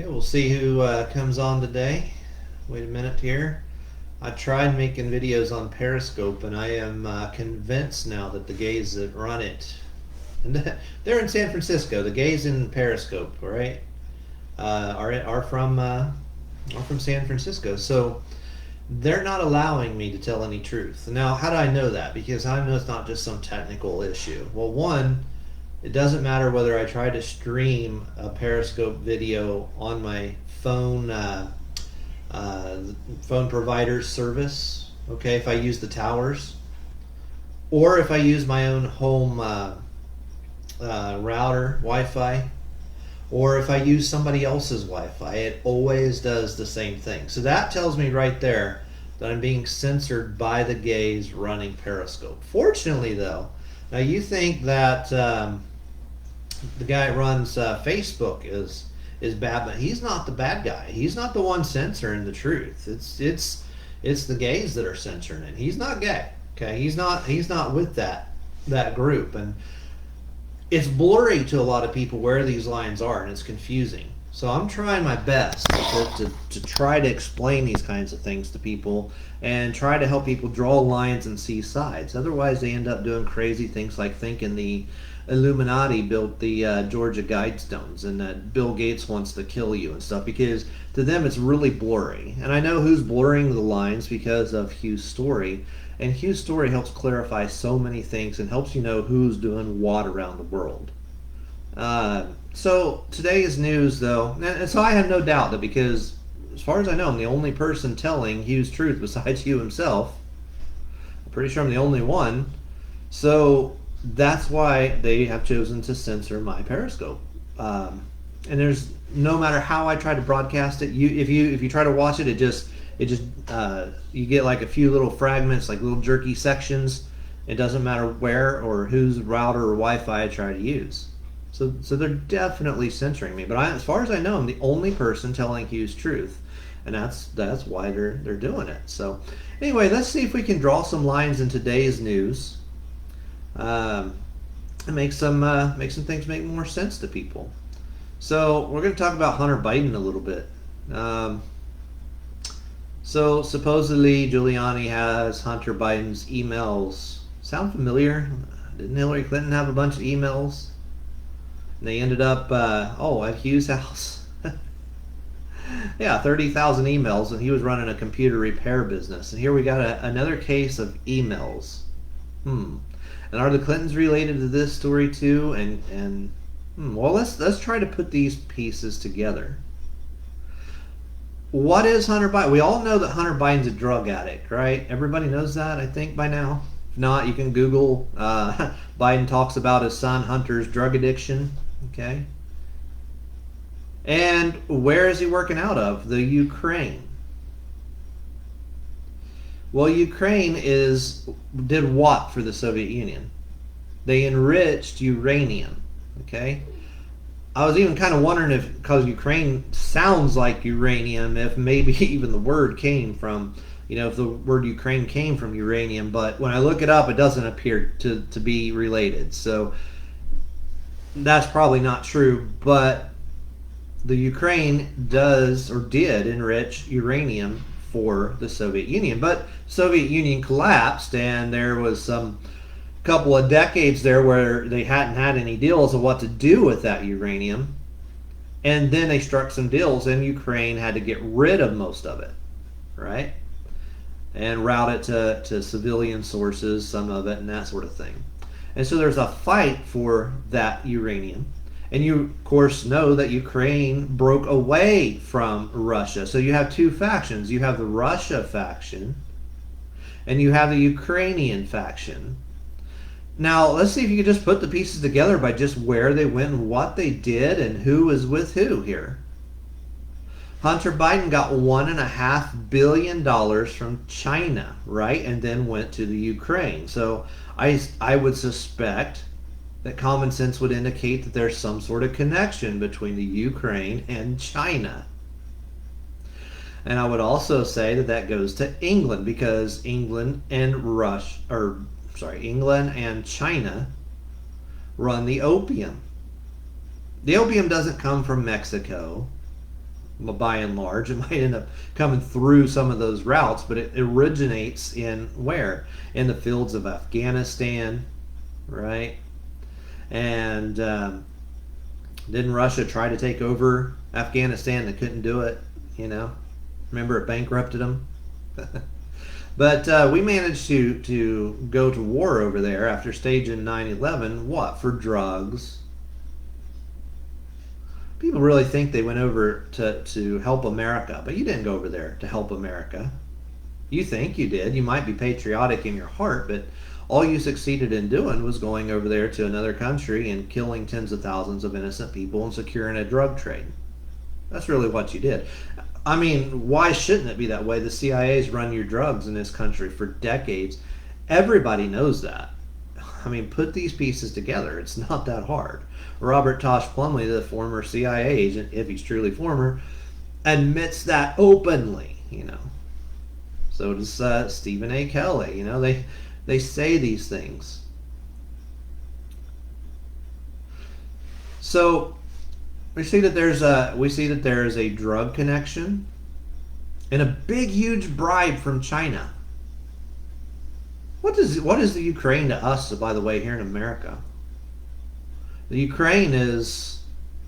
Okay, we'll see who comes on today. Wait a minute here. I tried making videos on Periscope, and I am convinced now that the gays that run it, and they're in San Francisco. The gays in Periscope, right, are from San Francisco. So they're not allowing me to tell any truth. Now, how do I know that? Because I know it's not just some technical issue. Well, one, it doesn't matter whether I try to stream a Periscope video on my phone provider's service. Okay, if I use the towers, or if I use my own home router Wi-Fi, or if I use somebody else's Wi-Fi, it always does the same thing. So that tells me right there that I'm being censored by the gays running Periscope. Fortunately, though, now you think that the guy that runs Facebook is bad, but he's not the bad guy. He's not the one censoring the truth. It's the gays that are censoring it. He's not gay. Okay, he's not with that group, and it's blurry to a lot of people where these lines are, and it's confusing. So I'm trying my best to try to explain these kinds of things to people and try to help people draw lines and see sides. Otherwise, they end up doing crazy things like thinking the Illuminati built the Georgia Guidestones and that Bill Gates wants to kill you and stuff, because to them it's really blurry. And I know who's blurring the lines because of Hugh's story. And Hugh's story helps clarify so many things and helps you know who's doing what around the world. So today's news, though, and so I have no doubt that, because as far as I know, I'm the only person telling Hugh's truth besides Hugh himself. I'm pretty sure I'm the only one. So that's why they have chosen to censor my Periscope. And there's, no matter how I try to broadcast it, if you try to watch it, it just you get like a few little fragments, like little jerky sections. It doesn't matter where or whose router or Wi-Fi I try to use. So they're definitely censoring me. But as far as I know, I'm the only person telling Hugh's truth, and that's why they're doing it. So anyway, let's see if we can draw some lines in today's news, and make some things make more sense to people. So we're going to talk about Hunter Biden a little bit. So supposedly Giuliani has Hunter Biden's emails. Sound familiar? Didn't Hillary Clinton have a bunch of emails? And they ended up, at Hugh's house. Yeah, 30,000 emails, and he was running a computer repair business. And here we got another case of emails. And are the Clintons related to this story too? Well, let's try to put these pieces together. What is Hunter Biden? We all know that Hunter Biden's a drug addict, right? Everybody knows that, I think, by now. If not, you can Google Biden talks about his son Hunter's drug addiction. Okay. And where is he working out of? The Ukraine. Well, Ukraine did what for the Soviet Union? They enriched uranium. Okay. I was even kind of wondering if, because Ukraine sounds like uranium, if maybe even the word came from, if the word Ukraine came from uranium. But when I look it up, it doesn't appear to be related. So that's probably not true. But the Ukraine did enrich uranium for the Soviet Union. But Soviet Union collapsed, and there was some couple of decades there where they hadn't had any deals of what to do with that uranium, and then they struck some deals, and Ukraine had to get rid of most of it, right, and route it to civilian sources, some of it, and that sort of thing. And so there's a fight for that uranium, and you of course know that Ukraine broke away from Russia. So you have two factions. You have the Russia faction and you have the Ukrainian faction. Now, let's see if you can just put the pieces together by just where they went and what they did and who was with who here. Hunter Biden got $1.5 billion from China, right? And then went to the Ukraine. So I would suspect that common sense would indicate that there's some sort of connection between the Ukraine and China. And I would also say that goes to England, because England and China run the opium. The opium doesn't come from Mexico. by and large. It might end up coming through some of those routes, but it originates in where? In the fields of Afghanistan, right? And didn't Russia try to take over Afghanistan? They couldn't do it, you know. Remember, it bankrupted them. But we managed to go to war over there after staging 9/11. What? For drugs. People really think they went over to help America, but you didn't go over there to help America. You think you did. You might be patriotic in your heart, but all you succeeded in doing was going over there to another country and killing tens of thousands of innocent people and securing a drug trade. That's really what you did. I mean, why shouldn't it be that way? The CIA's run your drugs in this country for decades. Everybody knows that. I mean, put these pieces together. It's not that hard. Robert Tosh Plumley, the former CIA agent, if he's truly former, admits that openly, you know. So does Stephen A. Kelly. You know, they say these things. So we see that there is a drug connection and a big, huge bribe from China. What is the Ukraine to us, by the way, here in America? The Ukraine is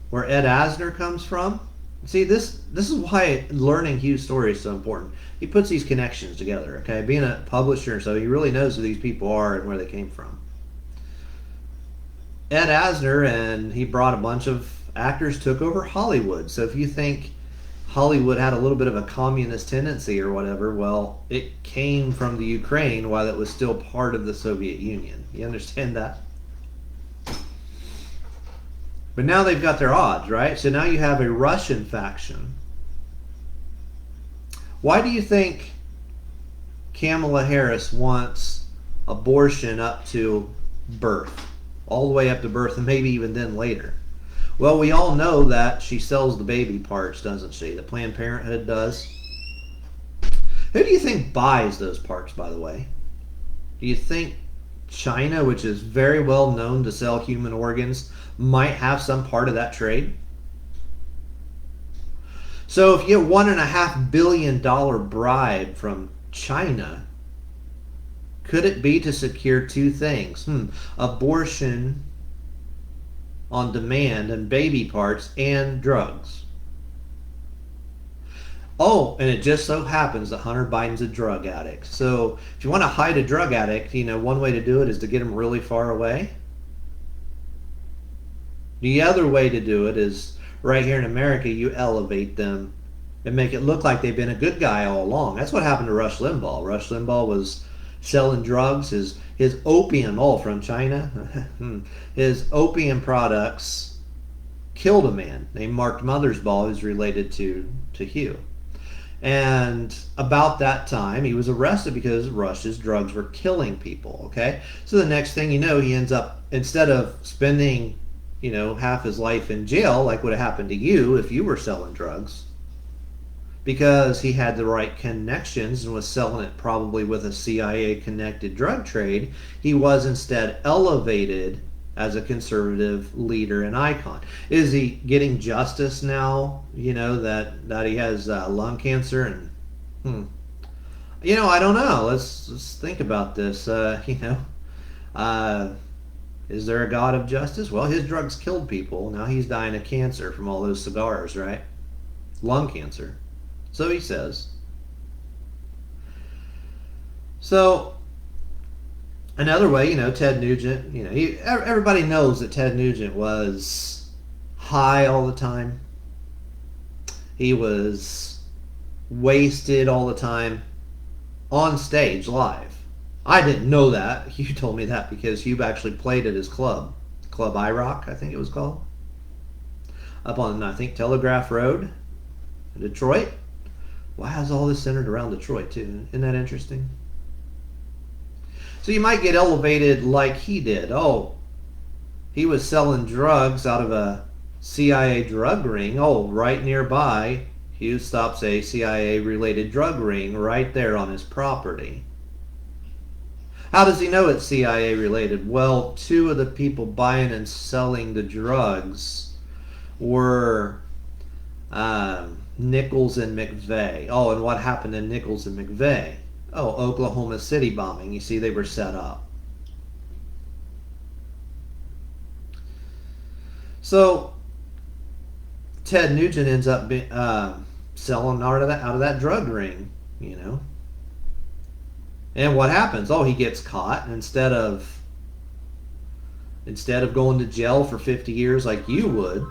where Ed Asner comes from. See, this is why learning Hugh's story is so important. He puts these connections together, okay? Being a publisher, so he really knows who these people are and where they came from. Ed Asner, and he brought a bunch of actors, took over Hollywood. So if you think Hollywood had a little bit of a communist tendency or whatever, well, it came from the Ukraine while it was still part of the Soviet Union. You understand that? But now they've got their odds, right? So now you have a Russian faction. Why do you think Kamala Harris wants abortion up to birth? All the way up to birth, and maybe even then later. Well, we all know that she sells the baby parts, doesn't she? The Planned Parenthood does. Who do you think buys those parts, by the way? Do you think China, which is very well known to sell human organs, might have some part of that trade? So if you get $1.5 billion bribe from China, could it be to secure two things? Abortion on demand and baby parts and drugs. Oh, and it just so happens that Hunter Biden's a drug addict. So if you want to hide a drug addict, you know, one way to do it is to get him really far away. The other way to do it is right here in America, you elevate them and make it look like they've been a good guy all along. That's what happened to Rush Limbaugh. Rush Limbaugh was selling drugs, his opium, all from China. His opium products killed a man named Mark Mothersbaugh, who's related to Hugh. And about that time, he was arrested because Rush's drugs were killing people, okay? So the next thing you know, he ends up, instead of spending, you know, half his life in jail, like would have happened to you if you were selling drugs, because he had the right connections and was selling it probably with a CIA-connected drug trade, he was instead elevated as a conservative leader and icon. Is he getting justice now, you know, that he has lung cancer? And you know, I don't know. Let's think about this. You know, is there a God of justice? Well, his drugs killed people. Now he's dying of cancer from all those cigars, right? Lung cancer. So he says. So another way, you know, Ted Nugent, you know, everybody knows that Ted Nugent was high all the time. He was wasted all the time on stage live. I didn't know that. You told me that because you actually played at his club, Club IROC, I think it was called, up on, I think, Telegraph Road in Detroit. Why is all this centered around Detroit too? Isn't that interesting? So you might get elevated like he did. Oh, he was selling drugs out of a CIA drug ring. Oh, right nearby, Hugh stops a CIA-related drug ring right there on his property. How does he know it's CIA-related? Well, two of the people buying and selling the drugs were Nichols and McVeigh. Oh, and what happened in Nichols and McVeigh? Oh, Oklahoma City bombing. You see, they were set up. So Ted Nugent ends up selling out of that drug ring, you know. And what happens? Oh, he gets caught, and instead of going to jail for 50 years like you would,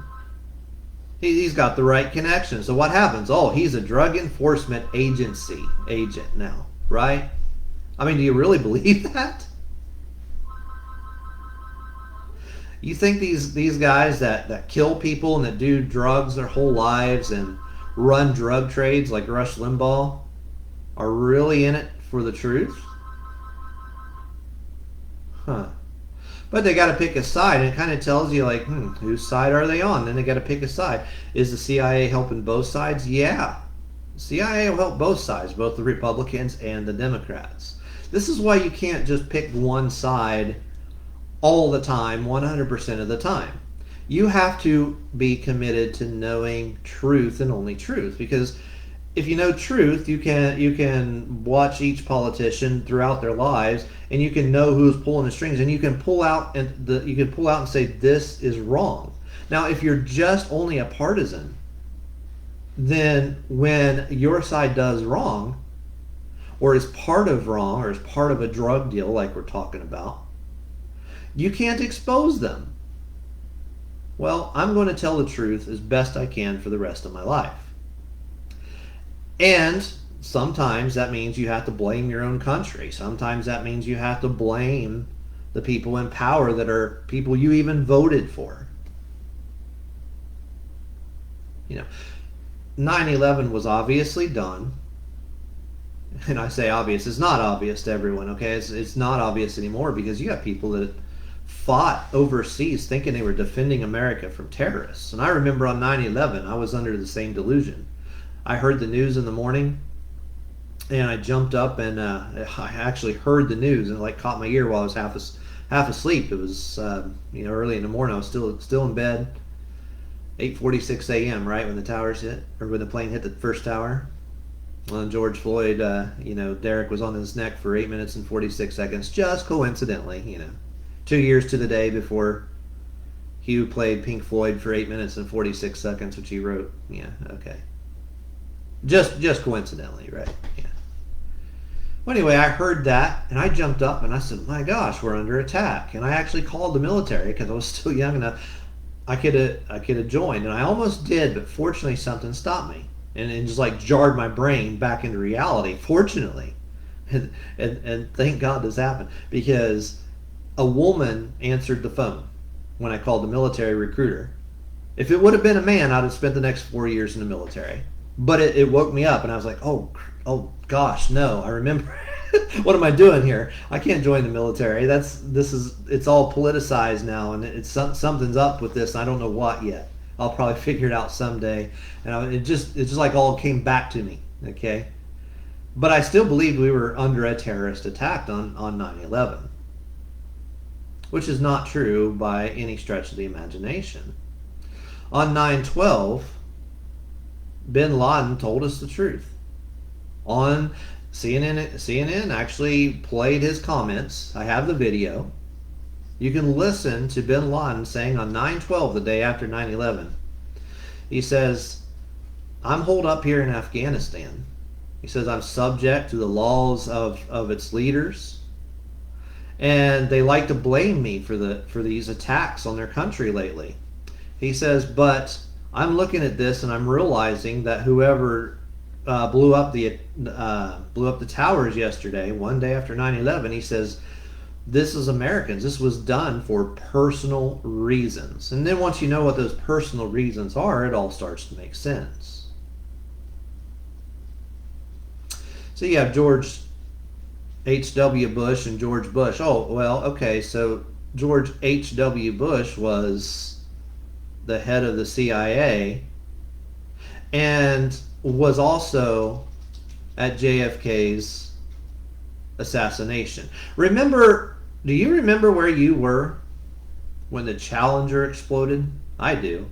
he's got the right connection. So what happens? Oh, he's a drug enforcement agency agent now, right? I mean, do you really believe that? You think these guys that kill people and that do drugs their whole lives and run drug trades like Rush Limbaugh are really in it for the truth? Huh. But they got to pick a side, and it kind of tells you, like, whose side are they on? Then they got to pick a side. Is the CIA helping both sides? Yeah. The CIA will help both sides, both the Republicans and the Democrats. This is why you can't just pick one side all the time, 100% of the time. You have to be committed to knowing truth and only truth, because if you know truth, you can watch each politician throughout their lives, and you can know who's pulling the strings, and you can pull out and say this is wrong. Now, if you're just only a partisan, then when your side does wrong, or is part of wrong, or is part of a drug deal like we're talking about, you can't expose them. Well, I'm going to tell the truth as best I can for the rest of my life. And sometimes that means you have to blame your own country. Sometimes that means you have to blame the people in power that are people you even voted for. You know, 9/11 was obviously done. And I say obvious, it's not obvious to everyone, okay? It's not obvious anymore, because you have people that fought overseas thinking they were defending America from terrorists. And I remember on 9/11, I was under the same delusion. I heard the news in the morning, and I jumped up, and I actually heard the news, and it like caught my ear while I was half asleep. It was early in the morning. I was still in bed. 8:46 a.m. right when the towers hit, or when the plane hit the first tower. Well, George Floyd, Derek was on his neck for 8 minutes and 46 seconds, just coincidentally, 2 years to the day before Hugh played Pink Floyd for 8 minutes and 46 seconds, which he wrote. Yeah, okay. Just coincidentally, right? Yeah. Well, anyway, I heard that, and I jumped up, and I said, my gosh, we're under attack. And I actually called the military, because I was still young enough. I could have joined, and I almost did, but fortunately something stopped me. And it just like jarred my brain back into reality, fortunately. And thank God this happened, because a woman answered the phone when I called the military recruiter. If it would have been a man, I'd have spent the next 4 years in the military. But it woke me up, and I was like, oh gosh, no, I remember. What am I doing here? I can't join the military. It's all politicized now, and something's up with this. I don't know what yet. I'll probably figure it out someday. And it just like all came back to me, okay? But I still believed we were under a terrorist attack on 9/11, which is not true by any stretch of the imagination. On 9/12, Bin Laden told us the truth. On CNN actually played his comments. I have the video. You can listen to Bin Laden saying on 9/12, the day after 9/11, he says, I'm holed up here in Afghanistan. He says, I'm subject to the laws of its leaders, and they like to blame me for these attacks on their country lately. He says, but I'm looking at this, and I'm realizing that whoever blew up the towers yesterday, one day after 9/11, he says, this is Americans. This was done for personal reasons. And then once you know what those personal reasons are, it all starts to make sense. So you have George H.W. Bush and George Bush. Oh, well, okay, so George H.W. Bush was the head of the CIA and was also at JFK's assassination. Do you remember where you were when the Challenger exploded? I do.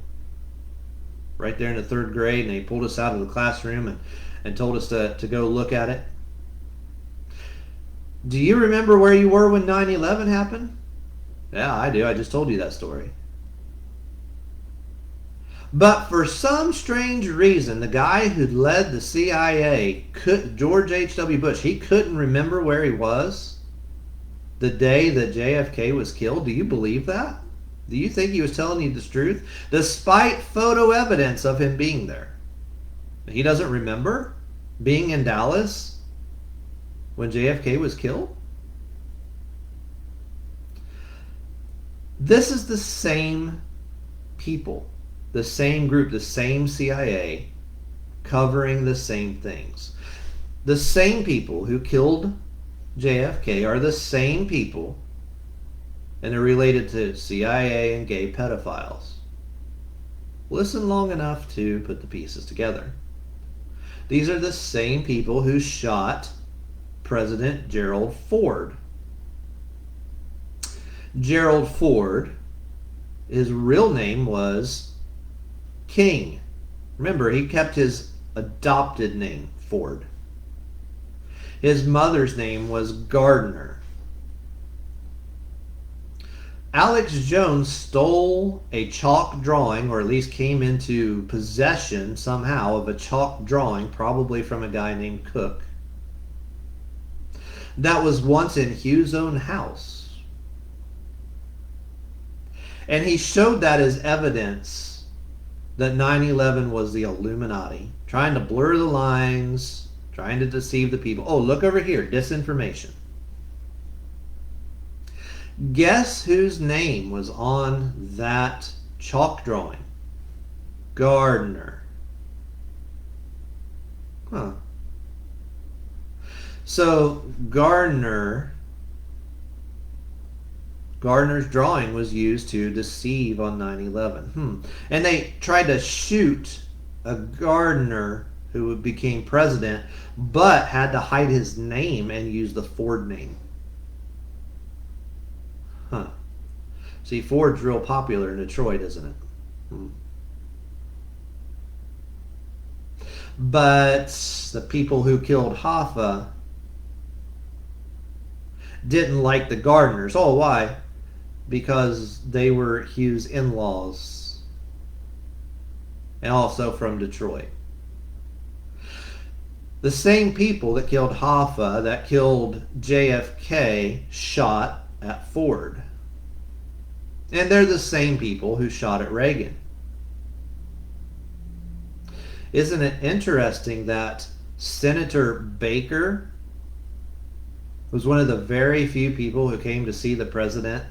right there in the third grade, and they pulled us out of the classroom and told us to go look at it. Do you remember where you were when 9/11 happened? Yeah, I do. I just told you that story. But for some strange reason, the guy who led the CIA, George H.W. Bush, he couldn't remember where he was the day that JFK was killed. Do you believe that? Do you think he was telling you the truth? Despite photo evidence of him being there. He doesn't remember being in Dallas when JFK was killed? This is the same people, the same group, the same CIA covering the same things. The same people who killed JFK are the same people, and they're related to CIA and gay pedophiles. Listen long enough to put the pieces together. These are the same people who shot President Gerald Ford. Gerald Ford, his real name was King. Remember, he kept his adopted name, Ford. His mother's name was Gardner. Alex Jones stole a chalk drawing, or at least came into possession somehow of a chalk drawing, probably from a guy named Cook, that was once in Hugh's own house. And he showed that as evidence that 9/11 was the Illuminati, trying to blur the lines, trying to deceive the people. Oh, look over here, disinformation. Guess whose name was on that chalk drawing? Gardner. Huh. So Gardner's drawing was used to deceive on 9/11. And they tried to shoot a Gardner who became president, but had to hide his name and use the Ford name. See, Ford's real popular in Detroit, isn't it? But the people who killed Hoffa didn't like the Gardners. Oh, why? Because they were Hugh's in-laws. And also from Detroit. The same people that killed Hoffa, that killed JFK, shot at Ford. And they're the same people who shot at Reagan. Isn't it interesting that Senator Baker was one of the very few people who came to see the president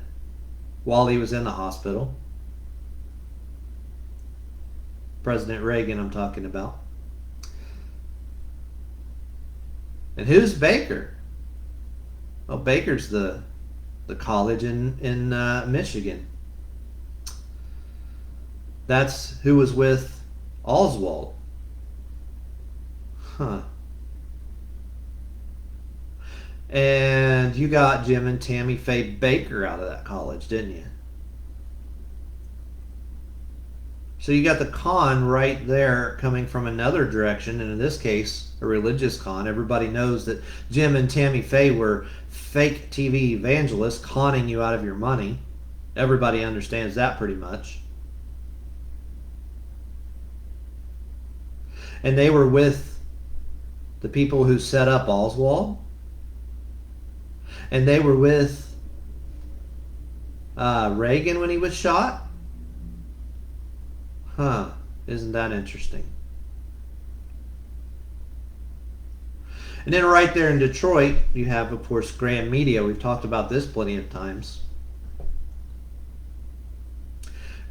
while he was in the hospital? President Reagan, I'm talking about. And who's Baker? Well, Baker's the college in Michigan. That's who was with Oswald. And you got Jim and Tammy Faye Baker out of that college, didn't you? So you got the con right there coming from another direction, and in this case, a religious con. Everybody knows that Jim and Tammy Faye were fake TV evangelists conning you out of your money. Everybody understands that pretty much. And they were with the people who set up Oswald. And they were with Reagan when he was shot. Isn't that interesting? And then right there in Detroit, you have, of course, Graham Media. We've talked about this plenty of times.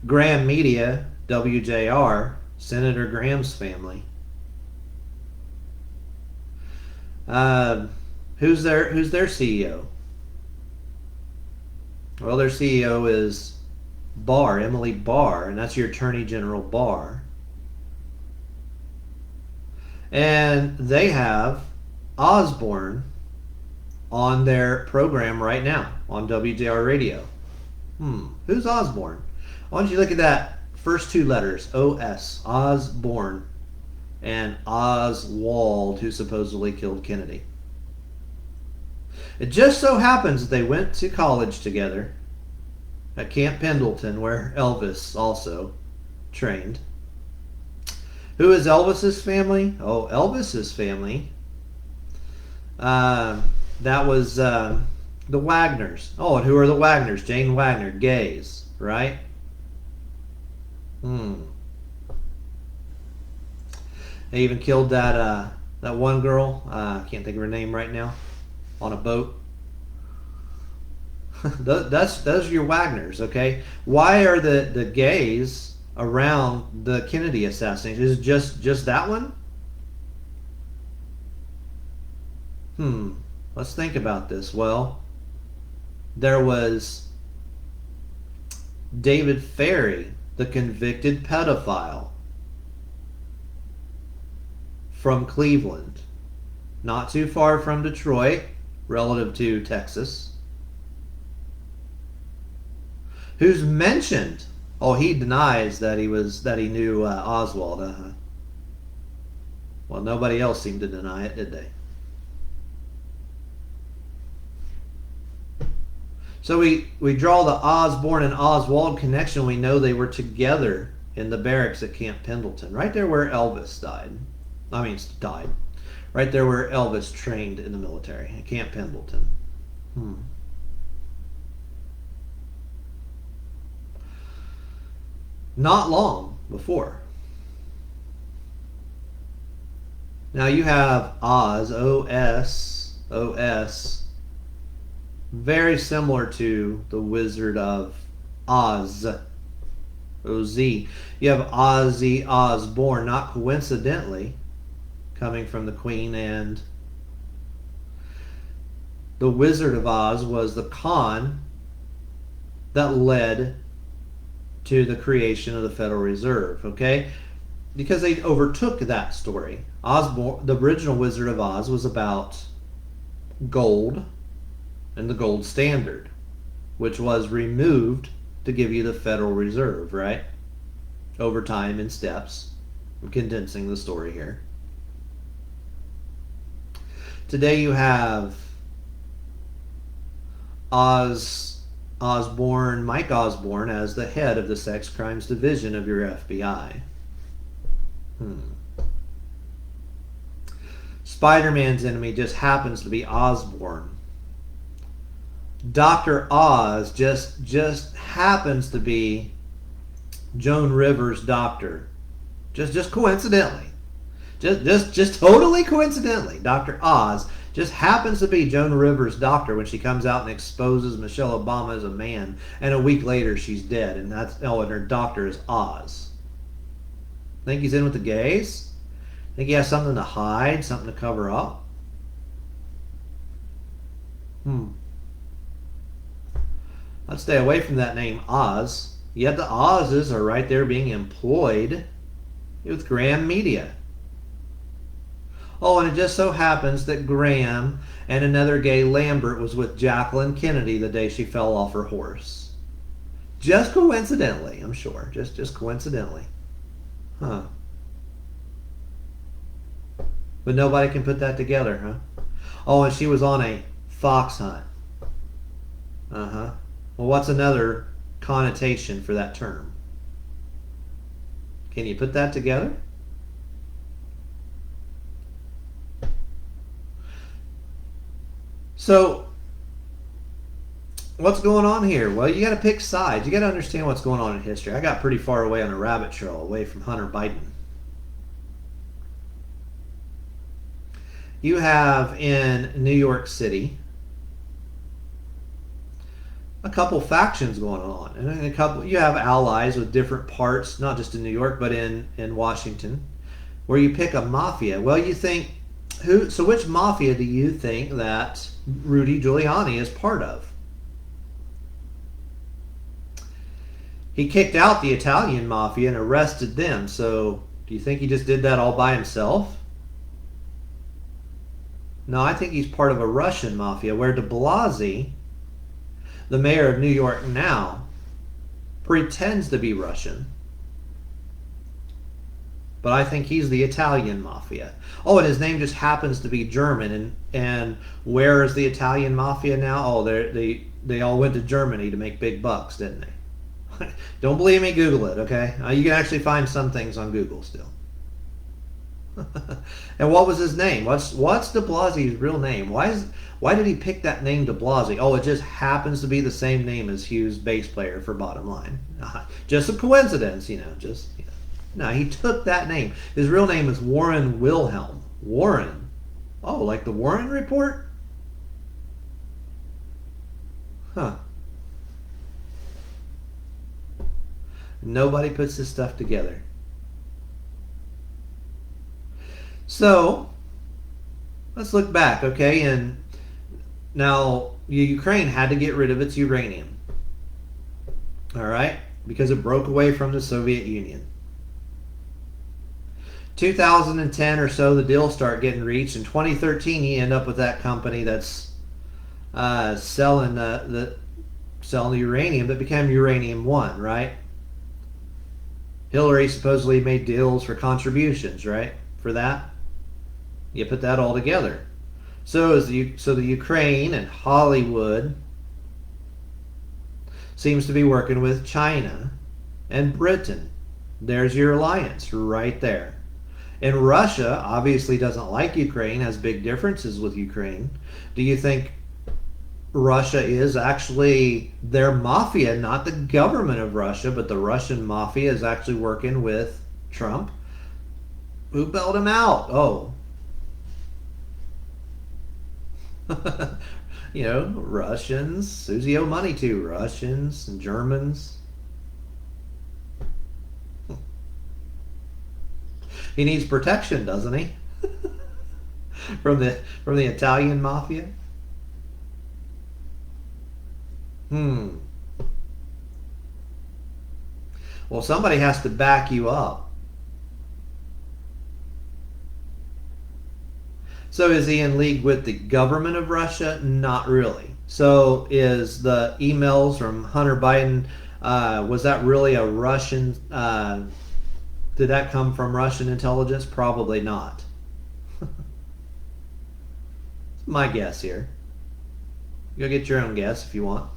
Graham Media, WJR, Senator Graham's family. Who's their CEO? Well, their CEO is Barr, Emily Barr, and that's your Attorney General Barr. And they have Osborne on their program right now on WJR Radio. Who's Osborne? Why don't you look at that first two letters, O-S, Osborne, and Oswald, who supposedly killed Kennedy. It just so happens that they went to college together at Camp Pendleton, where Elvis also trained. Who is Elvis's family? Oh, Elvis's family. That was the Wagners. Oh, and who are the Wagners? Jane Wagner, gays, right? They even killed that one girl. I can't think of her name right now. On a boat. Those are your Wagners, okay? Why are the gays around the Kennedy assassination? Is it just that one? Let's think about this. Well, there was David Ferry, the convicted pedophile from Cleveland, not too far from Detroit, relative to Texas, who's mentioned. Oh, he denies that he knew Oswald. Well, nobody else seemed to deny it, did they? So we draw the Osborne and Oswald connection. We know they were together in the barracks at Camp Pendleton, right there where Elvis died. Right there where Elvis trained in the military, at Camp Pendleton. Not long before. Now you have Oz, O-S, very similar to the Wizard of Oz, O-Z. You have Ozzy Osbourne, not coincidentally, coming from the Queen, and the Wizard of Oz was the con that led to the creation of the Federal Reserve, okay? Because they overtook that story. Osborne, the original Wizard of Oz, was about gold and the gold standard, which was removed to give you the Federal Reserve, right? Over time in steps. I'm condensing the story here. Today you have Mike Osborne, as the head of the Sex Crimes Division of your FBI. Spider-Man's enemy just happens to be Osborne. Dr. Oz just happens to be Joan Rivers' doctor. Just coincidentally. Just totally coincidentally. Dr. Oz just happens to be Joan Rivers' doctor when she comes out and exposes Michelle Obama as a man, and a week later she's dead, and and her doctor is Oz. Think he's in with the gays? Think he has something to hide, something to cover up? Let's stay away from that name Oz. Yet the Oz's are right there being employed with Graham Media. Oh, and it just so happens that Graham and another gay, Lambert, was with Jacqueline Kennedy the day she fell off her horse. Just coincidentally, I'm sure. Just coincidentally. But nobody can put that together, huh? Oh, and she was on a fox hunt. Well, what's another connotation for that term? Can you put that together? So, what's going on here? Well, you got to pick sides. You got to understand what's going on in history. I got pretty far away on a rabbit trail, away from Hunter Biden. You have in New York City a couple factions going on, and you have allies with different parts, not just in New York, but in Washington, where you pick a mafia. Well, you think so which mafia do you think that Rudy Giuliani is part of? He kicked out the Italian mafia and arrested them. So do you think he just did that all by himself? No, I think he's part of a Russian mafia, where de Blasio, the mayor of New York now, pretends to be Russian. but I think he's the Italian Mafia. Oh, and his name just happens to be German. And where is the Italian Mafia now? Oh, they all went to Germany to make big bucks, didn't they? Don't believe me? Google it, okay? You can actually find some things on Google still. And what was his name? What's de Blasio's real name? Why did he pick that name de Blasio? Oh, it just happens to be the same name as Hughes' bass player for Bottom Line. Just a coincidence, No, he took that name. His real name is Warren Wilhelm. Warren. Oh, like the Warren Report? Huh. Nobody puts this stuff together. So, let's look back, okay? And now, Ukraine had to get rid of its uranium. All right? Because it broke away from the Soviet Union. 2010 or so, the deals start getting reached. In 2013, you end up with that company that's selling the uranium that became Uranium One, right? Hillary supposedly made deals for contributions, right? For that, you put that all together. So the Ukraine and Hollywood seems to be working with China and Britain. There's your alliance right there. And Russia obviously doesn't like Ukraine, has big differences with Ukraine. Do you think Russia is actually their mafia, not the government of Russia, but the Russian mafia is actually working with Trump? Who bailed him out? Oh. Russians. Susie owe money to Russians and Germans. He needs protection, doesn't he? from the Italian mafia? Well, somebody has to back you up. So is he in league with the government of Russia? Not really. So is the emails from Hunter Biden, was that really a Russian, did that come from Russian intelligence? Probably not. My guess here. You'll get your own guess if you want.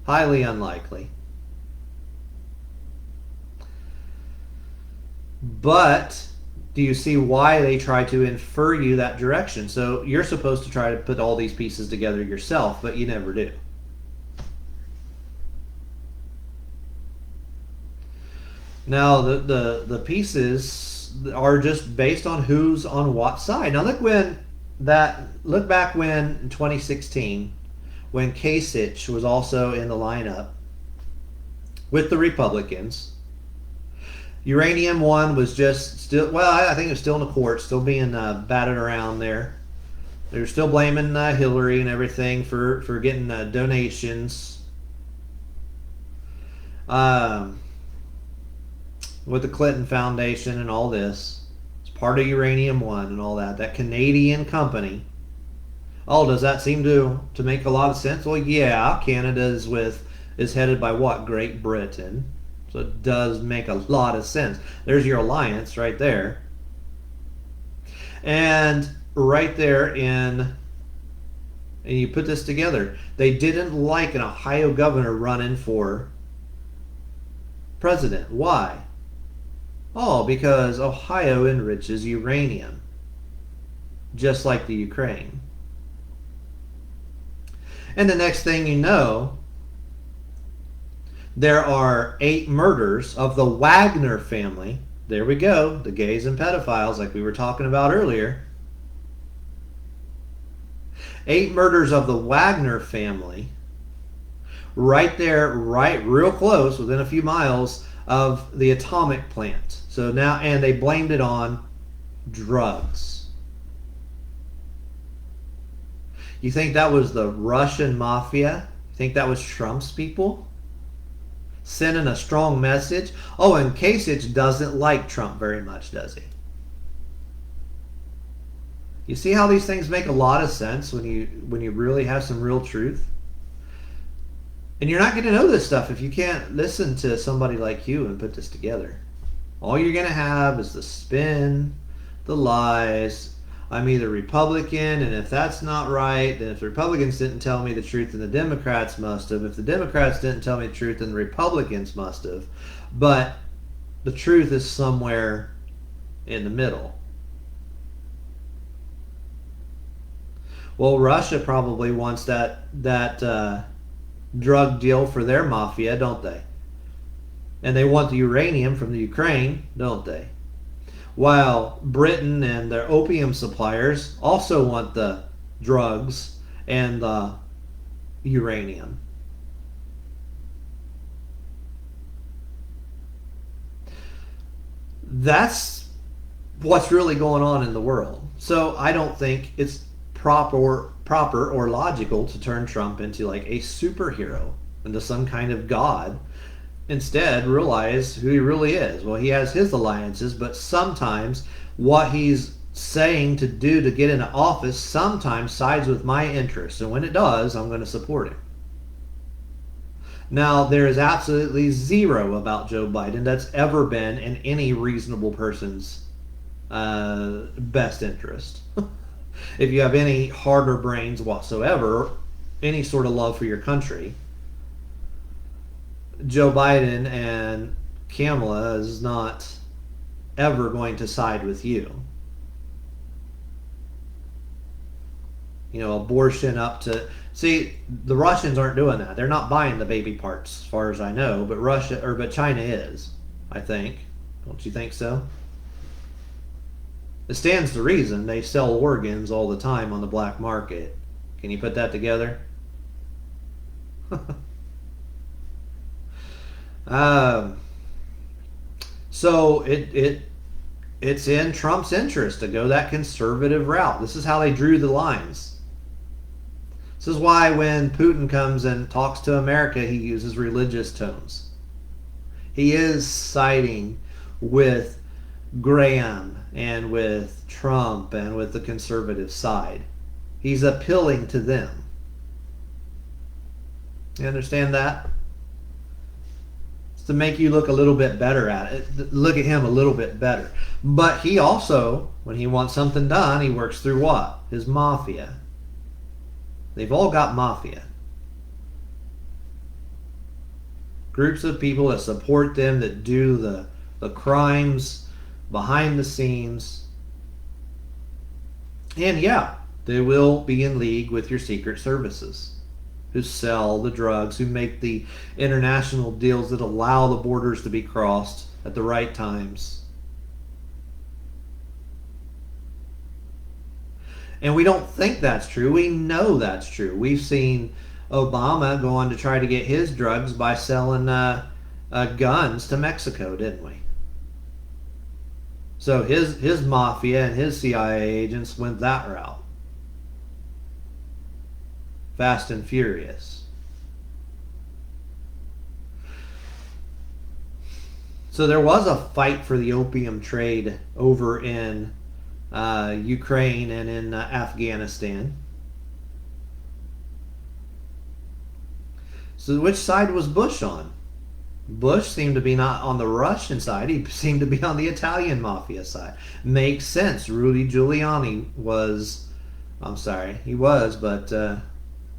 Highly unlikely. But do you see why they try to infer you that direction? So you're supposed to try to put all these pieces together yourself, but you never do. Now the pieces are just based on who's on what side. Now look back when in 2016, when Kasich was also in the lineup with the Republicans. Uranium One was just still, I think it was still in the court, still being batted around there. They were still blaming Hillary and everything for getting donations with the Clinton Foundation and all this. It's part of Uranium One and all that. That Canadian company. Oh, does that seem to make a lot of sense? Well, yeah, Canada is headed by what? Great Britain. So it does make a lot of sense. There's your alliance right there. And right there and you put this together. They didn't like an Ohio governor running for president. Why? Oh, because Ohio enriches uranium. Just like the Ukraine. And the next thing you know, there are 8 murders of the Wagner family. There we go, the gays and pedophiles like we were talking about earlier. 8 murders of the Wagner family right there, right real close, within a few miles of the atomic plant. So now, and they blamed it on drugs. You think that was the Russian mafia? You think that was Trump's people? Sending a strong message? Oh, and Kasich doesn't like Trump very much, does he? You see how these things make a lot of sense when you really have some real truth? And you're not going to know this stuff if you can't listen to somebody like you and put this together. All you're going to have is the spin, the lies. I'm either Republican, and if that's not right, then if the Republicans didn't tell me the truth, then the Democrats must have. If the Democrats didn't tell me the truth, then the Republicans must have. But the truth is somewhere in the middle. Well, Russia probably wants that drug deal for their mafia, don't they? And they want the uranium from the Ukraine, don't they? While Britain and their opium suppliers also want the drugs and the uranium. That's what's really going on in the world. So I don't think it's proper or logical to turn Trump into like a superhero, into some kind of god. Instead, realize who he really is. Well, he has his alliances, but sometimes what he's saying to do to get into office sometimes sides with my interests, and when it does, I'm going to support him. Now, there is absolutely zero about Joe Biden that's ever been in any reasonable person's best interest. If you have any harder brains whatsoever, any sort of love for your country, Joe Biden and Kamala is not ever going to side with you. You know, abortion up to... See, the Russians aren't doing that. They're not buying the baby parts, as far as I know, but China is, I think. Don't you think so? It stands to reason they sell organs all the time on the black market. Can you put that together? So it's in Trump's interest to go that conservative route. This is how they drew the lines. This is why when Putin comes and talks to America, he uses religious tones. He is siding with Graham and with Trump and with the conservative side. He's appealing to them. You understand that? It's to make you look a little bit better at it. Look at him a little bit better. But he also, when he wants something done, he works through what? His mafia. They've all got mafia. Groups of people that support them, that do the crimes behind the scenes. And yeah, they will be in league with your secret services, who sell the drugs, who make the international deals that allow the borders to be crossed at the right times. And we don't think that's true. We know that's true. We've seen Obama go on to try to get his drugs by selling guns to Mexico, didn't we? So his mafia and his CIA agents went that route. Fast and furious. So there was a fight for the opium trade over in Ukraine and in Afghanistan. So which side was Bush on? Bush seemed to be not on the Russian side. He seemed to be on the Italian mafia side. Makes sense. Rudy Giuliani was... I'm sorry, he was, but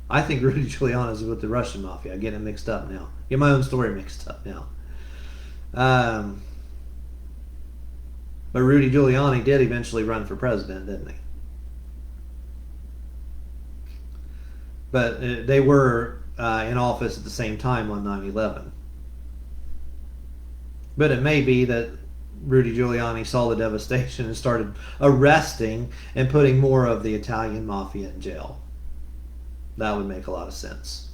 I think Rudy Giuliani is with the Russian mafia. I get it mixed up now. Get my own story mixed up now. But Rudy Giuliani did eventually run for president, didn't he? But they were in office at the same time on 9/11. But it may be that Rudy Giuliani saw the devastation and started arresting and putting more of the Italian mafia in jail. That would make a lot of sense.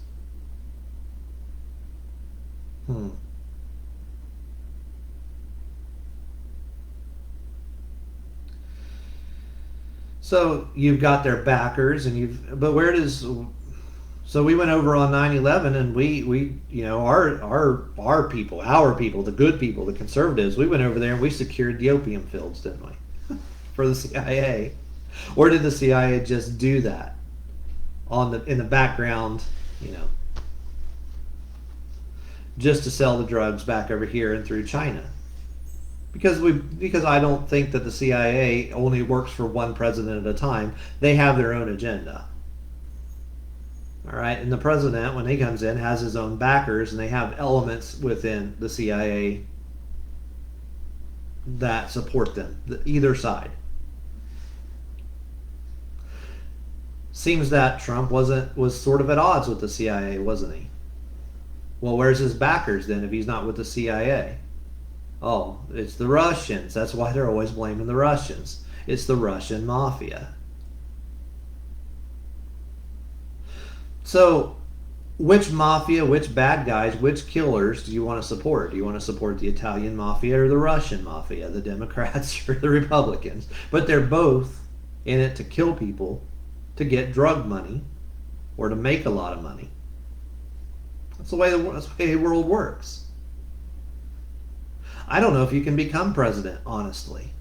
So you've got their backers, and but where does... So we went over on 9/11, and we you know, our people, the good people, the conservatives, we went over there and we secured the opium fields, didn't we? For the CIA. Or did the CIA just do that in the background, you know, just to sell the drugs back over here and through China? Because I don't think that the CIA only works for one president at a time. They have their own agenda. All right, and the president, when he comes in, has his own backers, and they have elements within the CIA that support them, either side. Seems that Trump was sort of at odds with the CIA, wasn't he? Well, where's his backers then if he's not with the CIA? Oh, it's the Russians. That's why they're always blaming the Russians. It's the Russian mafia. So, which mafia, which bad guys, which killers do you want to support? Do you want to support the Italian mafia or the Russian mafia, the Democrats or the Republicans? But they're both in it to kill people, to get drug money, or to make a lot of money. That's the way the world works. I don't know if you can become president, honestly.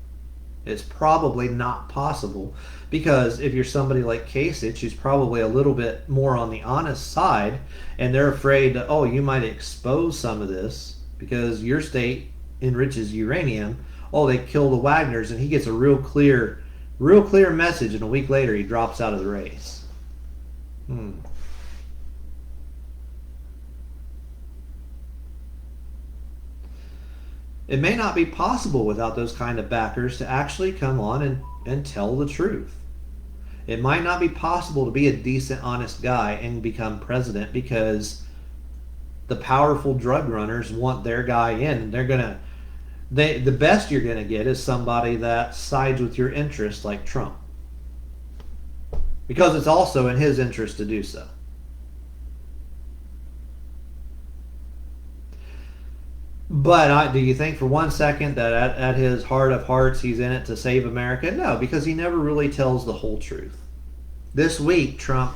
It's probably not possible, because if you're somebody like Kasich, who's probably a little bit more on the honest side, and they're afraid that, oh, you might expose some of this because your state enriches uranium. Oh, they kill the Wagners, and he gets a real clear message, and a week later he drops out of the race. It may not be possible without those kind of backers to actually come on and tell the truth. It might not be possible to be a decent, honest guy and become president, because the powerful drug runners want their guy in. And the best you're going to get is somebody that sides with your interests, like Trump, because it's also in his interest to do so. But do you think for one second that at his heart of hearts he's in it to save America? No, because he never really tells the whole truth. This week, Trump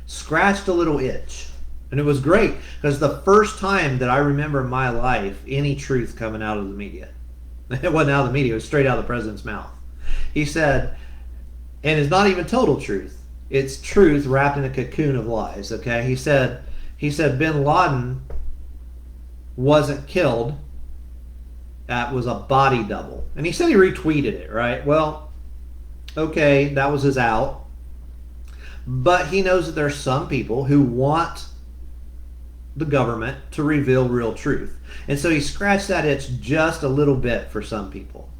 scratched a little itch. And it was great, because the first time that I remember in my life any truth coming out of the media. It wasn't out of the media, it was straight out of the president's mouth. He said, and it's not even total truth. It's truth wrapped in a cocoon of lies, okay? He said bin Laden wasn't killed. That was a body double. And he said he retweeted it, right? Well, okay, that was his out. But he knows that there's some people who want the government to reveal real truth. And so he scratched that itch just a little bit for some people.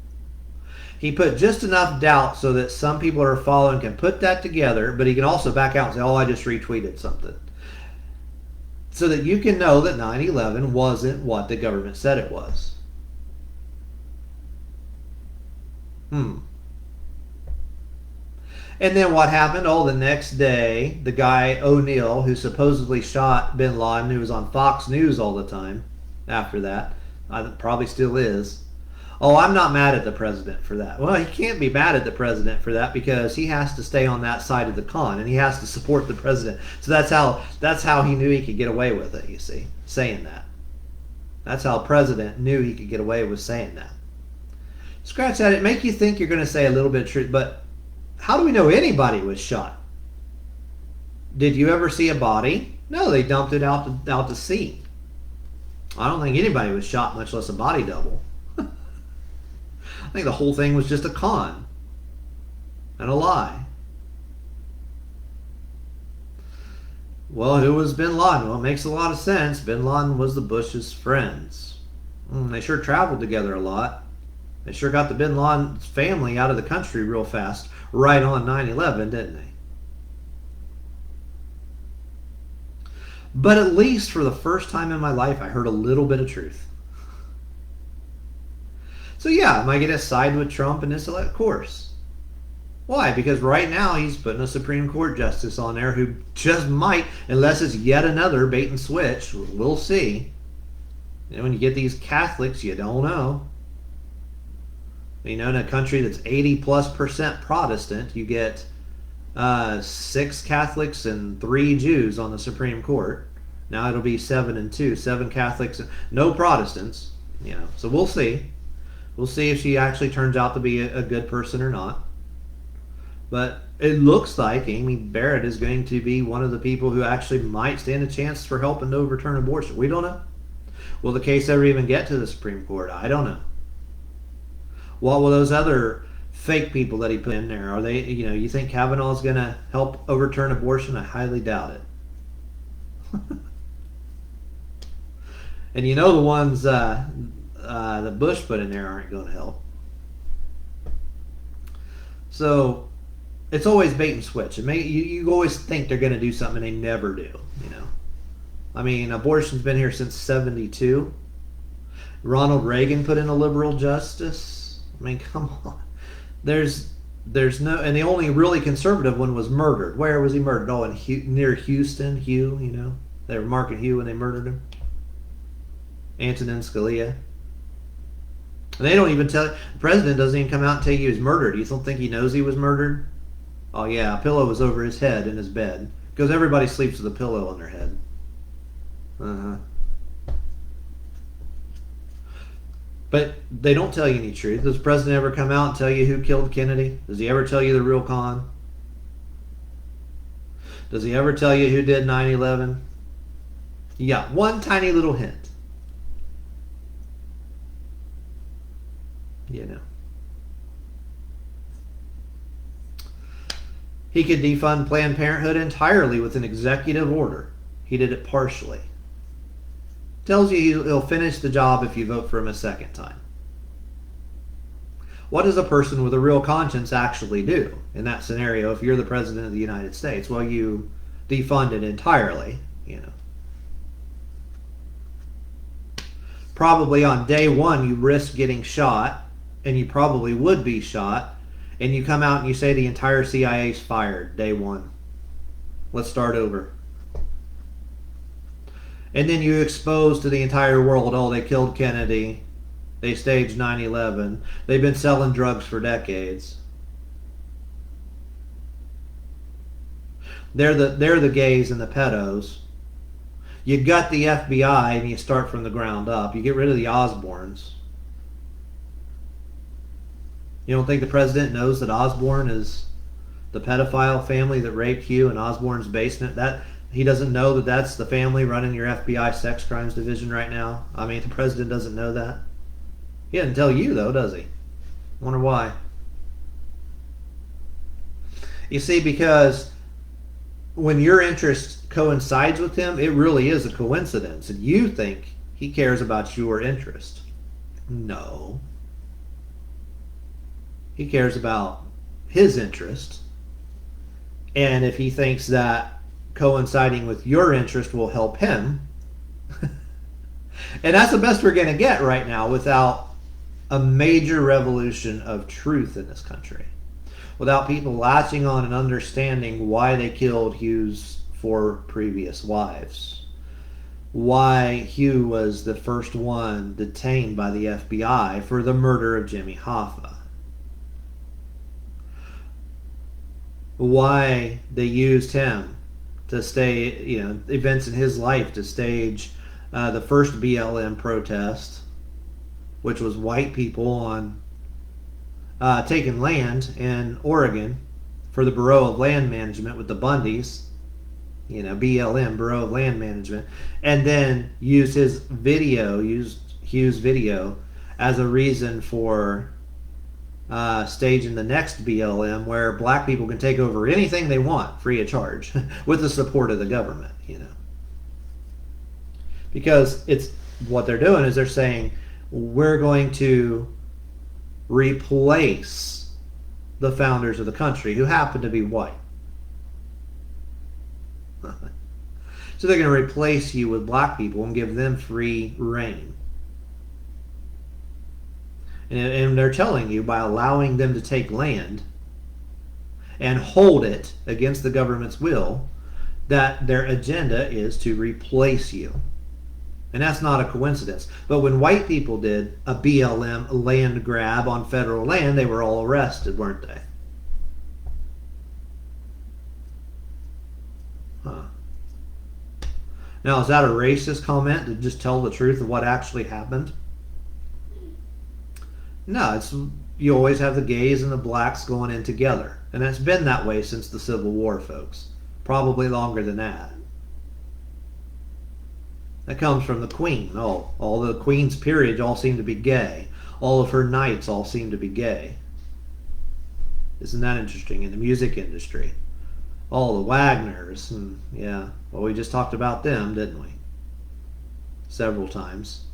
He put just enough doubt so that some people who are following can put that together, but he can also back out and say, oh, I just retweeted something. So that you can know that 9/11 wasn't what the government said it was. And then what happened? Oh, the next day, the guy O'Neill, who supposedly shot bin Laden, who was on Fox News all the time after that, probably still is. Oh, I'm not mad at the president for that. Well, he can't be mad at the president for that, because he has to stay on that side of the con, and he has to support the president. So that's how he knew he could get away with it, you see, saying that. That's how the president knew he could get away with saying that. Scratch that. It make you think you're going to say a little bit of truth, but how do we know anybody was shot? Did you ever see a body? No, they dumped it out to sea. I don't think anybody was shot, much less a body double. I think the whole thing was just a con and a lie. Well, who was bin Laden? Well, it makes a lot of sense. Bin Laden was the Bush's friends. They sure traveled together a lot. They sure got the bin Laden's family out of the country real fast, right on 9/11, didn't they? But at least for the first time in my life, I heard a little bit of truth. So yeah, am I going to side with Trump in this? Of course. Why? Because right now he's putting a Supreme Court justice on there who just might, unless it's yet another bait and switch, we'll see. When you get these Catholics, you don't know. In a country that's 80+% Protestant, you get 6 Catholics and 3 Jews on the Supreme Court. Now it'll be 7 and 2, 7 Catholics, no Protestants. So we'll see. We'll see if she actually turns out to be a good person or not. But it looks like Amy Barrett is going to be one of the people who actually might stand a chance for helping to overturn abortion. We don't know. Will the case ever even get to the Supreme Court? I don't know. What will those other fake people that he put in there? Are they, you think Kavanaugh's going to help overturn abortion? I highly doubt it. And the ones that Bush put in there aren't going to help. So it's always bait and switch. You always think they're going to do something and they never do. I mean, abortion's been here since '72. Ronald Reagan put in a liberal justice. I mean, come on. There's no, and the only really conservative one was murdered. Where was he murdered? Oh, near Houston, Hugh. They were marking Hugh when they murdered him. Antonin Scalia. And they don't even tell. The president doesn't even come out and tell you he was murdered. You don't think he knows he was murdered? Oh yeah, a pillow was over his head in his bed. Because everybody sleeps with a pillow on their head. But they don't tell you any truth. Does the president ever come out and tell you who killed Kennedy? Does he ever tell you the real con? Does he ever tell you who did 9/11? You got one tiny little hint. He could defund Planned Parenthood entirely with an executive order. He did it partially. Tells you he'll finish the job if you vote for him a second time. What does a person with a real conscience actually do in that scenario if you're the president of the United States? Well, you defund it entirely, Probably on day one you risk getting shot, and you probably would be shot, and you come out and you say the entire CIA's fired day one. Let's start over. And then you expose to the entire world, oh, they killed Kennedy. They staged 9/11. They've been selling drugs for decades. They're the gays and the pedos. You gut the FBI and you start from the ground up. You get rid of the Osbournes. You don't think the president knows that Osbourne is the pedophile family that raped Hugh in Osbourne's basement? That he doesn't know that that's the family running your FBI sex crimes division right now? I mean, the president doesn't know that. He doesn't tell you, though, does he? Wonder why. You see, because when your interest coincides with him, it really is a coincidence. And you think he cares about your interest. No. He cares about his interest. And if he thinks that coinciding with your interest will help him, and that's the best we're going to get right now without a major revolution of truth in this country. Without people latching on and understanding why they killed Hugh's 4 previous wives. Why Hugh was the first one detained by the FBI for the murder of Jimmy Hoffa. Why they used him to events in his life to stage the first BLM protest, which was white people on taking land in Oregon for the Bureau of Land Management with the Bundys, BLM, Bureau of Land Management, and then used Hugh's video as a reason for staging the next BLM, where black people can take over anything they want free of charge with the support of the government, Because it's what they're doing is they're saying, we're going to replace the founders of the country who happen to be white. So they're going to replace you with black people and give them free reign. And they're telling you by allowing them to take land and hold it against the government's will that their agenda is to replace you. And that's not a coincidence. But when white people did a BLM land grab on federal land, they were all arrested, weren't they? Now, is that a racist comment to just tell the truth of what actually happened? No, you always have the gays and the blacks going in together. And that's been that way since the Civil War, folks. Probably longer than that. That comes from the Queen. All the Queen's periods all seem to be gay. All of her knights all seem to be gay. Isn't that interesting? In the music industry, all the Wagners, and yeah, well, we just talked about them, didn't we? Several times.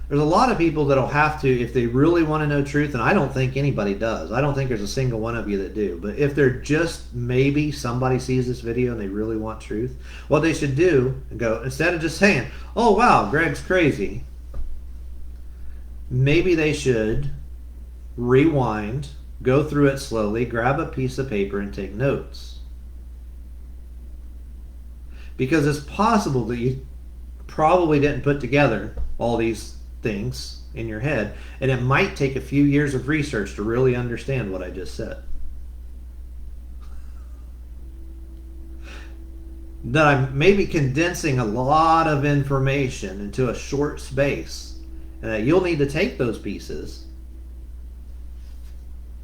There's a lot of people that'll have to, if they really want to know truth, and I don't think anybody does. I don't think there's a single one of you that do. But if they're just, maybe somebody sees this video and they really want truth, what they should do, go, instead of just saying, oh wow, Greg's crazy, maybe they should rewind, go through it slowly, grab a piece of paper and take notes. Because it's possible that you probably didn't put together all these things in your head, and it might take a few years of research to really understand what I just said. That I'm maybe condensing a lot of information into a short space, and that you'll need to take those pieces,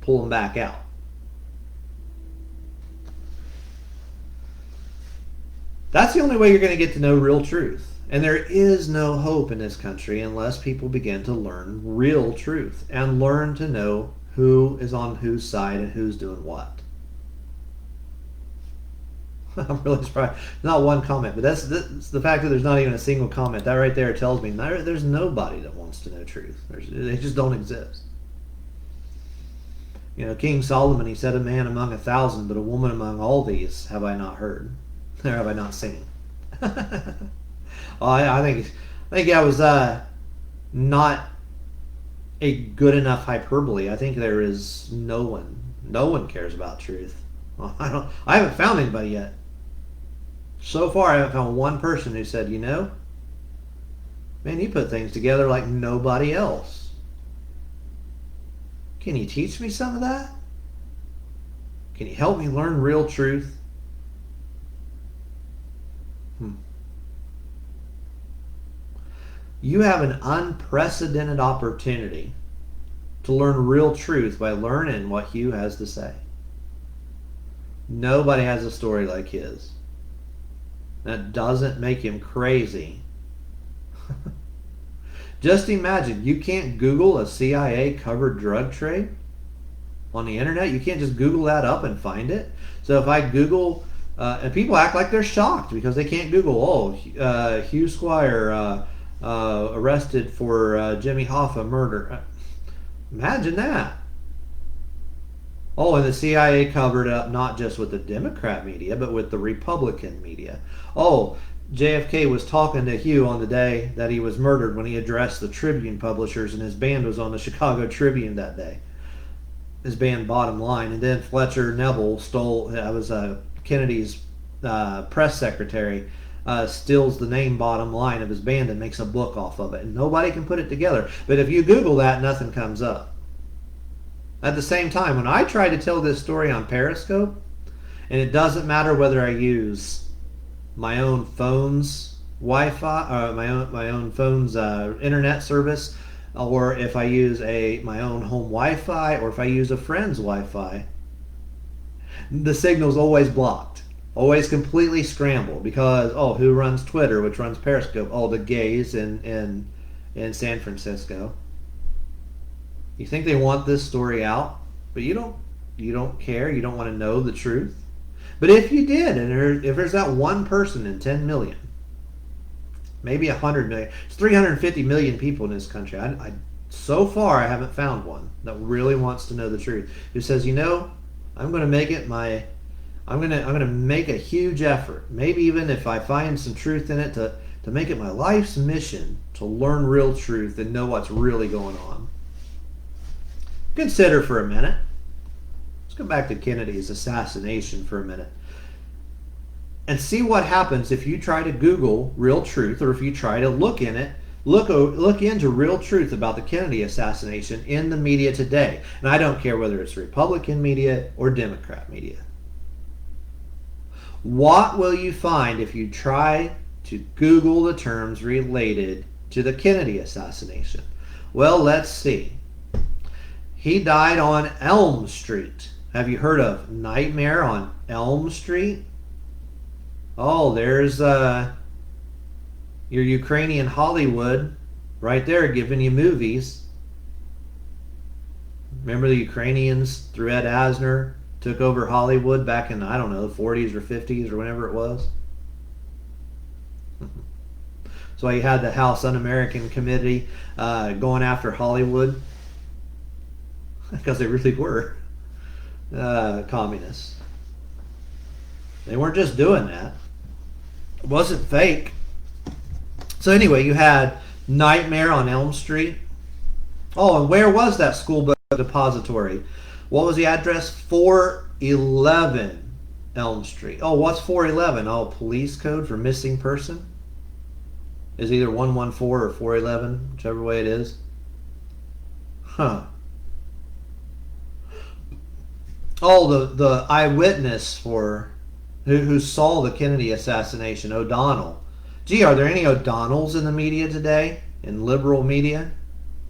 pull them back out. That's the only way you're going to get to know real truth. And there is no hope in this country unless people begin to learn real truth and learn to know who is on whose side and who's doing what. I'm really surprised. Not one comment, but that's the fact that there's not even a single comment. That right there tells me there's nobody that wants to know truth. They just don't exist. You know, King Solomon, he said, a man among 1,000, but a woman among all these have I not heard, or have I not seen. I think that was not a good enough hyperbole. I think there is no one cares about truth. I haven't found anybody yet. So far, I haven't found one person who said, you know, man, you put things together like nobody else. Can you teach me some of that? Can you help me learn real truth? You have an unprecedented opportunity to learn real truth by learning what Hugh has to say. Nobody has a story like his. That doesn't make him crazy. Just imagine, you can't Google a CIA covered drug trade on the internet. You can't just Google that up and find it. So if I Google, and people act like they're shocked because they can't Google, Hugh Squire arrested for Jimmy Hoffa murder. Imagine that. Oh, and the CIA covered up not just with the Democrat media, but with the Republican media. Oh, JFK was talking to Hugh on the day that he was murdered when he addressed the Tribune publishers, and his band was on the Chicago Tribune that day. His band Bottom Line. And then Fletcher Neville Kennedy's press secretary, steals the name Bottom Line of his band and makes a book off of it. And nobody can put it together. But if you Google that, nothing comes up. At the same time, when I try to tell this story on Periscope, and it doesn't matter whether I use my own phone's Wi-Fi, or my own phone's internet service, or if I use my own home Wi-Fi, or if I use a friend's Wi-Fi, the signal's always blocked. Always completely scrambled because, who runs Twitter, which runs Periscope? Oh, the gays in San Francisco. You think they want this story out, but you don't care. You don't want to know the truth. But if you did, and if there's that one person in 10 million, maybe 100 million, it's 350 million people in this country. So far, I haven't found one that really wants to know the truth. Who says, I'm going to make it I'm gonna make a huge effort, maybe even if I find some truth in it, to make it my life's mission to learn real truth and know what's really going on. Consider for a minute. Let's go back to Kennedy's assassination for a minute and see what happens if you try to Google real truth, or if you try to look into real truth about the Kennedy assassination in the media today. And I don't care whether it's Republican media or Democrat media. What will you find if you try to Google the terms related to the Kennedy assassination? Well, let's see. He died on Elm Street. Have you heard of Nightmare on Elm Street? Oh, there's your Ukrainian Hollywood right there giving you movies. Remember the Ukrainians through Ed Asner took over Hollywood back in, I don't know, the 40s or 50s or whenever it was? So you had the House Un-American Committee going after Hollywood because they really were communists. They weren't just doing that. It wasn't fake. So anyway, you had Nightmare on Elm Street. Oh, and where was that school book depository? What was the address? 411 Elm Street. Oh, what's 411? Oh, police code for missing person? Is either 114 or 411, whichever way it is. Huh. Oh, the eyewitness for who saw the Kennedy assassination, O'Donnell. Gee, are there any O'Donnells in the media today? In liberal media?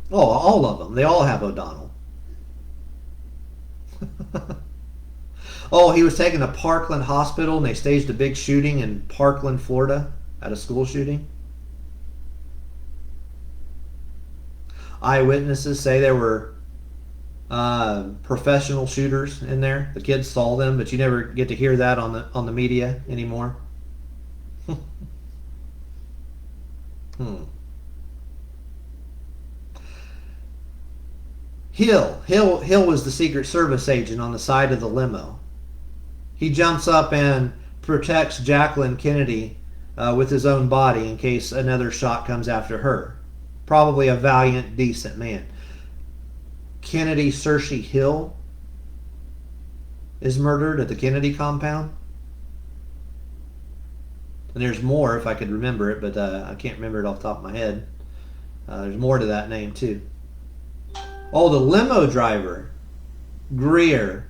Oh, all of them. They all have O'Donnell. Oh, he was taken to Parkland Hospital and they staged a big shooting in Parkland, Florida, at a school shooting. Eyewitnesses say there were professional shooters in there. The kids saw them, but you never get to hear that on the media anymore. Hill was the Secret Service agent on the side of the limo. He jumps up and protects Jacqueline Kennedy with his own body in case another shot comes after her. Probably a valiant, decent man. Kennedy Saoirse Hill is murdered at the Kennedy compound. And there's more if I could remember it, but I can't remember it off the top of my head. There's more to that name too. Oh, the limo driver, Greer.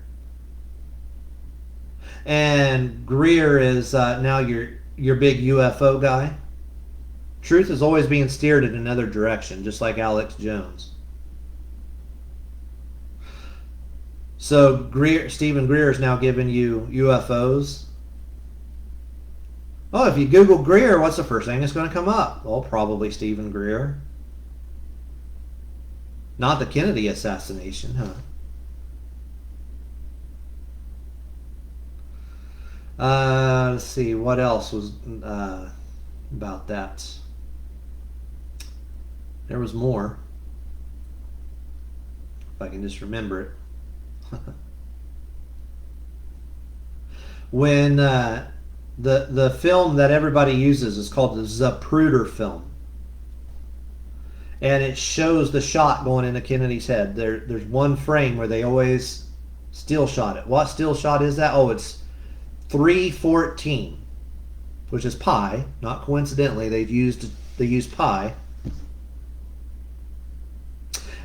And Greer is now your big UFO guy. Truth is always being steered in another direction, just like Alex Jones. So Stephen Greer is now giving you UFOs. Oh, if you Google Greer, what's the first thing that's going to come up? Well, probably Stephen Greer. Not the Kennedy assassination, huh? Let's see, what else was about that? There was more. If I can just remember it. When the film that everybody uses is called the Zapruder film. And it shows the shot going into Kennedy's head. There's one frame where they always still shot it. What still shot is that? Oh, it's 3:14, which is pi. Not coincidentally, they used pi.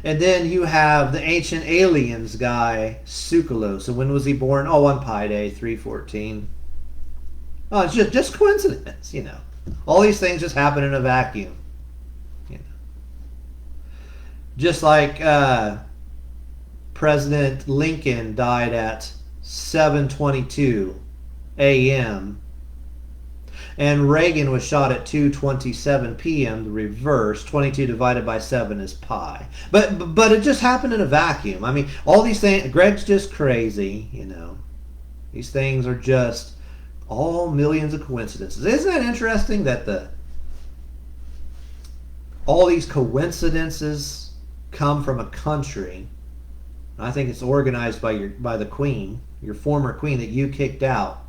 And then you have the Ancient Aliens guy, Tsoukalos. So when was he born? Oh, on Pi Day, 3:14. Oh, it's just coincidence, you know. All these things just happen in a vacuum. You know. Just like President Lincoln died at 7:22 a.m. and Reagan was shot at 2:27 p.m. The reverse. 22 divided by 7 is pi. But it just happened in a vacuum. I mean, all these things. Greg's just crazy, you know. These things are just all millions of coincidences. Isn't that interesting that all these coincidences come from a country? I think it's organized by the Queen, your former Queen that you kicked out,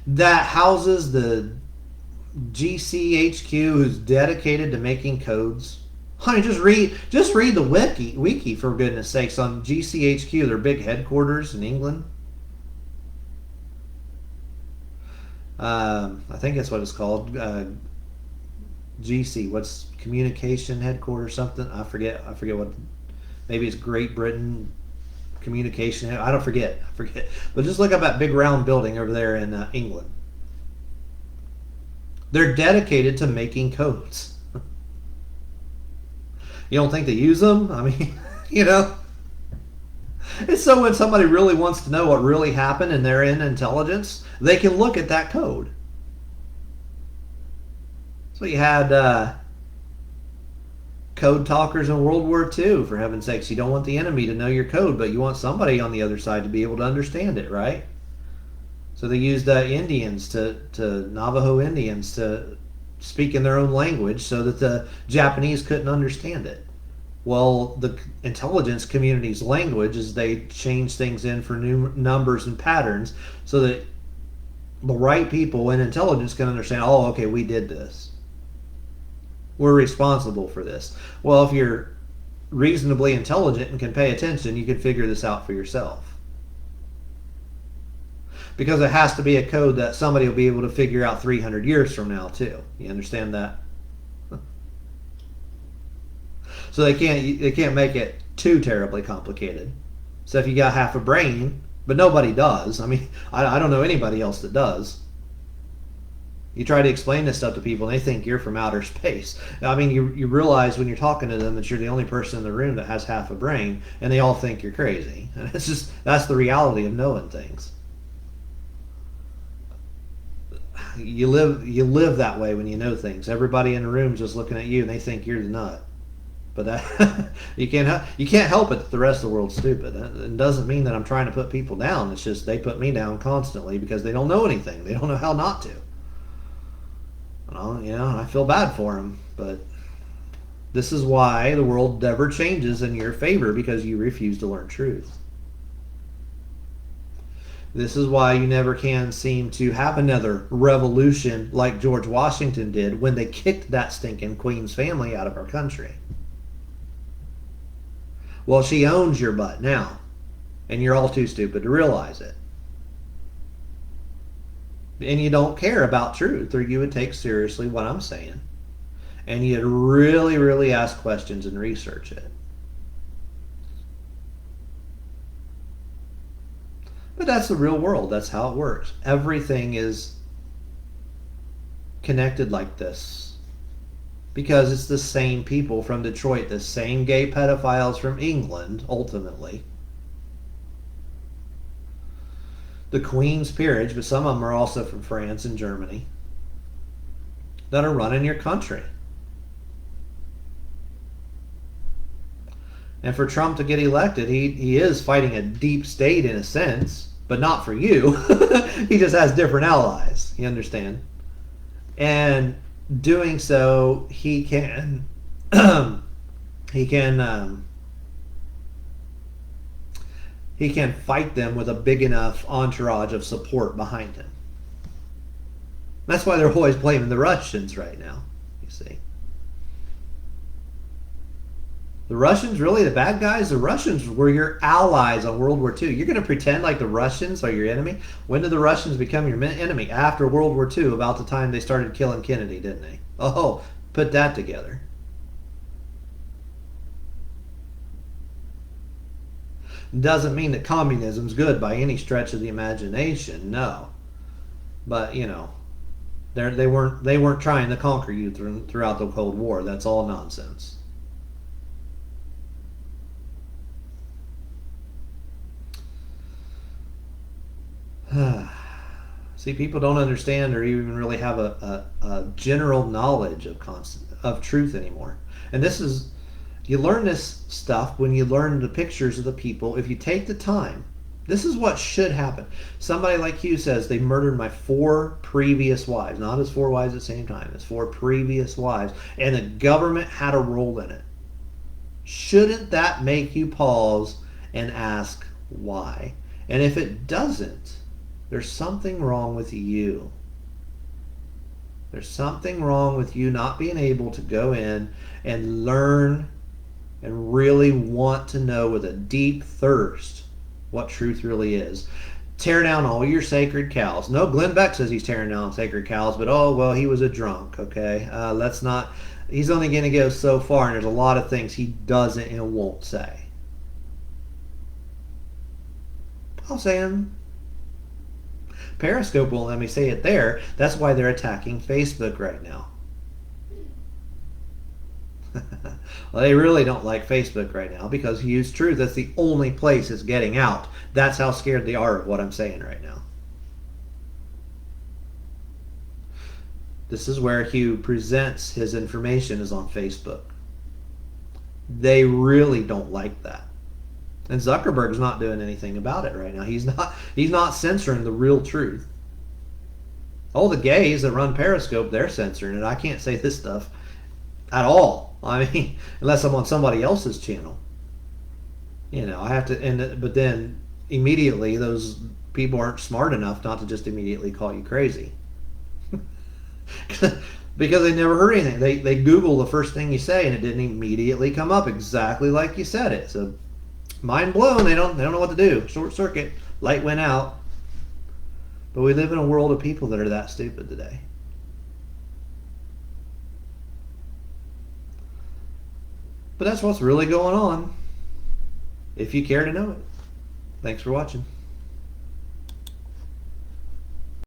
that houses the GCHQ, who's dedicated to making codes. Honey, just read the wiki for goodness sakes on GCHQ, their big headquarters in England. I think that's what it's called. GC, what's communication headquarters? Something I forget what. Maybe it's Great Britain communication. I forget. But just look up that big round building over there in England. They're dedicated to making codes. You don't think they use them? I mean, you know. It's so when somebody really wants to know what really happened and they're in intelligence, they can look at that code. So you had code talkers in World War II, for heaven's sakes. You don't want the enemy to know your code, but you want somebody on the other side to be able to understand it, right? So they used Indians to Navajo Indians to speak in their own language so that the Japanese couldn't understand it. Well, the intelligence community's language is they change things in for new numbers and patterns so that the right people in intelligence can understand, oh, okay, we did this. We're responsible for this. Well, if you're reasonably intelligent and can pay attention, you can figure this out for yourself. Because it has to be a code that somebody will be able to figure out 300 years from now, too. You understand that? So they can't make it too terribly complicated. So if you got half a brain, but nobody does. I mean, I don't know anybody else that does. You try to explain this stuff to people and they think you're from outer space. I mean, you realize when you're talking to them that you're the only person in the room that has half a brain, and they all think you're crazy. And it's just, that's the reality of knowing things. You live that way when you know things. Everybody in the room's just looking at you and they think you're the nut. But that you can't help it that the rest of the world's stupid. It doesn't mean that I'm trying to put people down. It's just they put me down constantly because they don't know anything. They don't know how not to. I feel bad for them. But this is why the world never changes in your favor, because you refuse to learn truth. This is why you never can seem to have another revolution like George Washington did when they kicked that stinking Queen's family out of our country. Well, she owns your butt now, and you're all too stupid to realize it. And you don't care about truth, or you would take seriously what I'm saying. And you'd really, really ask questions and research it. But that's the real world. That's how it works. Everything is connected like this. Because it's the same people from Detroit, the same gay pedophiles from England, ultimately. The Queen's peerage, but some of them are also from France and Germany, that are running your country. And for Trump to get elected, he is fighting a deep state in a sense, but not for you. He just has different allies, you understand? And doing so, he can fight them with a big enough entourage of support behind him. That's why they're always blaming the Russians right now, you see. The Russians, really the bad guys? The Russians were your allies on World War II. You're going to pretend like the Russians are your enemy? When did the Russians become your enemy? After World War II, about the time they started killing Kennedy, didn't they? Oh, put that together. Doesn't mean that communism's good by any stretch of the imagination, no. But, they weren't trying to conquer you throughout the Cold War. That's all nonsense. See, people don't understand or even really have a general knowledge of truth anymore. And you learn this stuff when you learn the pictures of the people. If you take the time, this is what should happen. Somebody like Hugh says, they murdered my 4 previous wives. Not his 4 wives at the same time. His 4 previous wives. And the government had a role in it. Shouldn't that make you pause and ask why? And if it doesn't, there's something wrong with you. There's something wrong with you not being able to go in and learn and really want to know with a deep thirst what truth really is. Tear down all your sacred cows. No, Glenn Beck says he's tearing down sacred cows, but he was a drunk, okay? Let's not, he's only going to go so far, and there's a lot of things he doesn't and won't say. I'll say him. Periscope won't let me say it there. That's why they're attacking Facebook right now. Well, they really don't like Facebook right now because Hugh's truth, that's the only place it's getting out. That's how scared they are of what I'm saying right now. This is where Hugh presents his information, is on Facebook. They really don't like that. And Zuckerberg's not doing anything about it right now. He's not censoring the real truth. All the gays that run Periscope, they're censoring it. I can't say this stuff at all. I mean, unless I'm on somebody else's channel. I have to, but then immediately those people aren't smart enough not to just immediately call you crazy. Because they never heard anything. They Google the first thing you say and it didn't immediately come up exactly like you said it. So mind blown. They don't know what to do. Short circuit. Light went out. But we live in a world of people that are that stupid today. But that's what's really going on, if you care to know it. Thanks for watching.